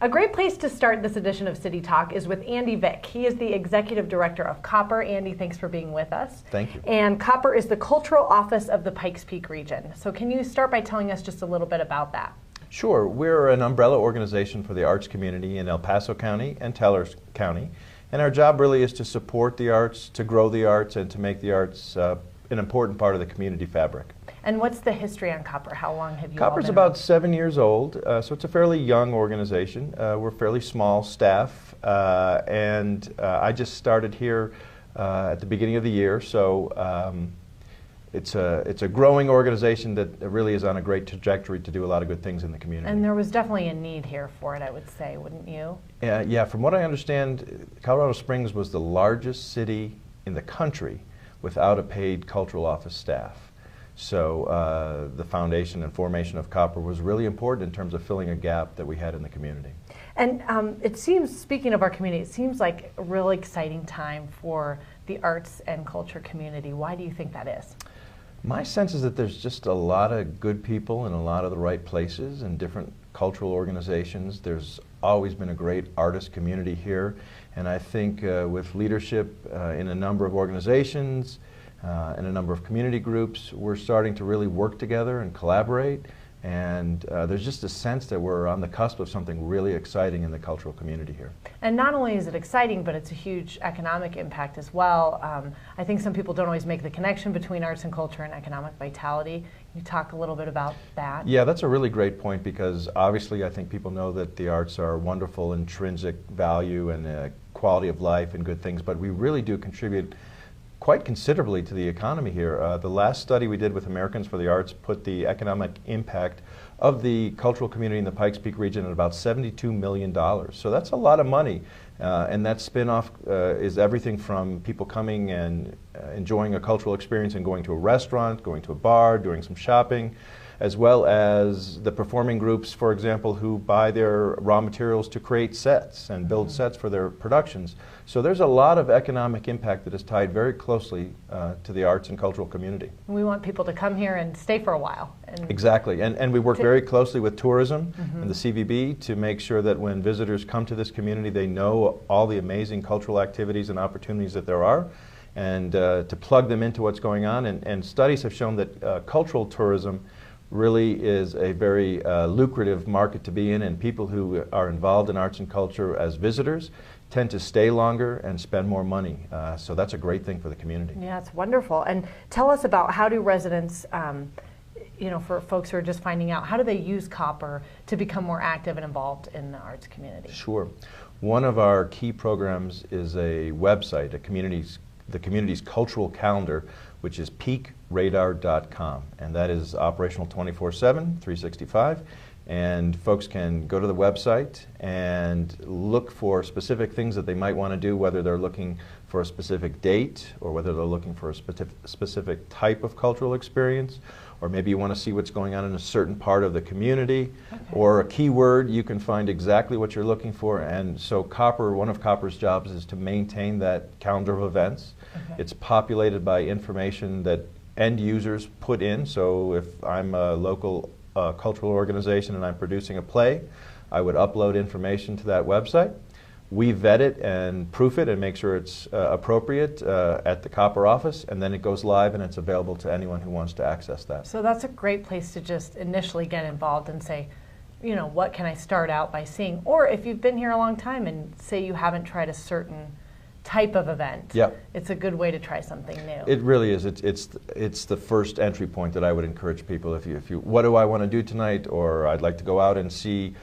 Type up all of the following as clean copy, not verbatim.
A great place to start this edition of City Talk is with Andy Vick. He is the Executive Director of Copper. Andy, thanks for being with us. Thank you. And Copper is the cultural office of the Pikes Peak region. So can you start by telling us just a little bit about that? Sure. We're an umbrella organization for the arts community in El Paso County and Teller County. And our job really is to support the arts, to grow the arts, and to make the arts an important part of the community fabric. And what's the history on Copper? How long have you Copper's all been about 7 years old, so it's a fairly young organization. We're fairly small staff, and I just started here at the beginning of the year, so it's a growing organization that really is on a great trajectory to do a lot of good things in the community. And there was definitely a need here for it, I would say, wouldn't you? Yeah, from what I understand, Colorado Springs was the largest city in the country without a paid cultural office staff. So the foundation and formation of Copper was really important in terms of filling a gap that we had in the community. And it seems, speaking of our community, it seems like a really exciting time for the arts and culture community. Why do you think that is? My sense is that there's just a lot of good people in a lot of the right places and different cultural organizations. There's always been a great artist community here, and I think with leadership in a number of organizations and a number of community groups, we're starting to really work together and collaborate, and there's just a sense that we're on the cusp of something really exciting in the cultural community here. And not only is it exciting, but it's a huge economic impact as well. I think some people don't always make the connection between arts and culture and economic vitality. Can you talk a little bit about that? Yeah, that's a really great point, because obviously I think people know that the arts are wonderful intrinsic value and quality of life and good things, but we really do contribute quite considerably to the economy here. The last study we did with Americans for the Arts put the economic impact of the cultural community in the Pikes Peak region at about $72 million. So that's a lot of money. And that spin-off is everything from people coming and enjoying a cultural experience and going to a restaurant, going to a bar, doing some shopping, as well as the performing groups, for example, who buy their raw materials to create sets and build sets for their productions. So there's a lot of economic impact that is tied very closely to the arts and cultural community. We want people to come here and stay for a while. Exactly, and we work very closely with tourism and the CVB to make sure that when visitors come to this community, they know all the amazing cultural activities and opportunities that there are, and to plug them into what's going on. And studies have shown that cultural tourism really is a very lucrative market to be in, and people who are involved in arts and culture as visitors tend to stay longer and spend more money. So that's a great thing for the community. Yeah, it's wonderful. And tell us about, how do residents, you know, for folks who are just finding out, how do they use Copper to become more active and involved in the arts community? Sure. One of our key programs is a website, the community's cultural calendar, which is peakradar.com, and that is operational 24/7, 365, and folks can go to the website and look for specific things that they might want to do, whether they're looking for a specific date or whether they're looking for a specific type of cultural experience, or maybe you want to see what's going on in a certain part of the community, or a keyword. You can find exactly what you're looking for. And so Copper, one of Copper's jobs is to maintain that calendar of events. It's populated by information that end users put in. So if I'm a local cultural organization and I'm producing a play, I would upload information to that website. We vet it and proof it and make sure it's appropriate at the Copper office, and then it goes live and it's available to anyone who wants to access that. So that's a great place to just initially get involved and say, you know, what can I start out by seeing? Or if you've been here a long time and say you haven't tried a certain type of event, it's a good way to try something new. It really is. It's the first entry point that I would encourage people. If you what do I want to do tonight, or I'd like to go out and see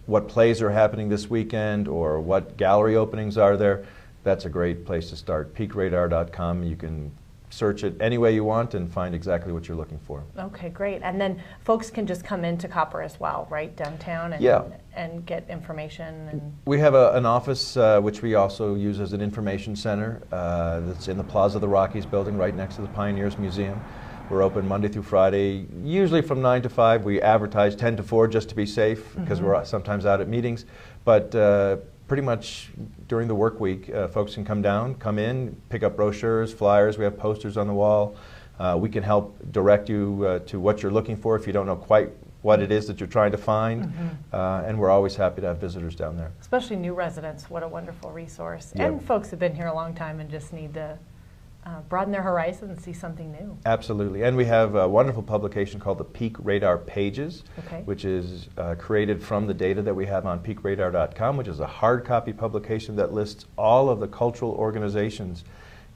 what plays are happening this weekend, or what gallery openings are there, that's a great place to start. peakradar.com. You can search it any way you want and find exactly what you're looking for. Okay, great. And then folks can just come into Copper as well, right, downtown, and get information. And we have an office which we also use as an information center that's in the Plaza of the Rockies building right next to the Pioneers Museum. We're open Monday through Friday, usually from 9 to 5. We advertise 10 to 4 just to be safe, because we're sometimes out at meetings. But pretty much during the work week, folks can come in, pick up brochures, flyers. We have posters on the wall. We can help direct you to what you're looking for if you don't know quite what it is that you're trying to find, and we're always happy to have visitors down there. Especially new residents, what a wonderful resource. Yep. And folks who've been here a long time and just need to broaden their horizon and see something new. Absolutely. And we have a wonderful publication called the Peak Radar Pages, which is created from the data that we have on peakradar.com, which is a hard copy publication that lists all of the cultural organizations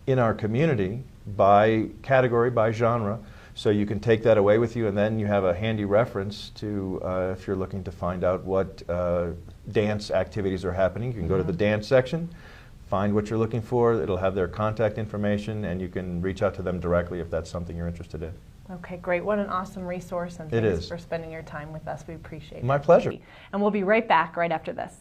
in our community by category, by genre. So you can take that away with you, and then you have a handy reference to if you're looking to find out what dance activities are happening. You can go to the dance section, find what you're looking for. It'll have their contact information, and you can reach out to them directly if that's something you're interested in. Okay, great. What an awesome resource, and thanks for spending your time with us. We appreciate it. My pleasure. And we'll be right back right after this.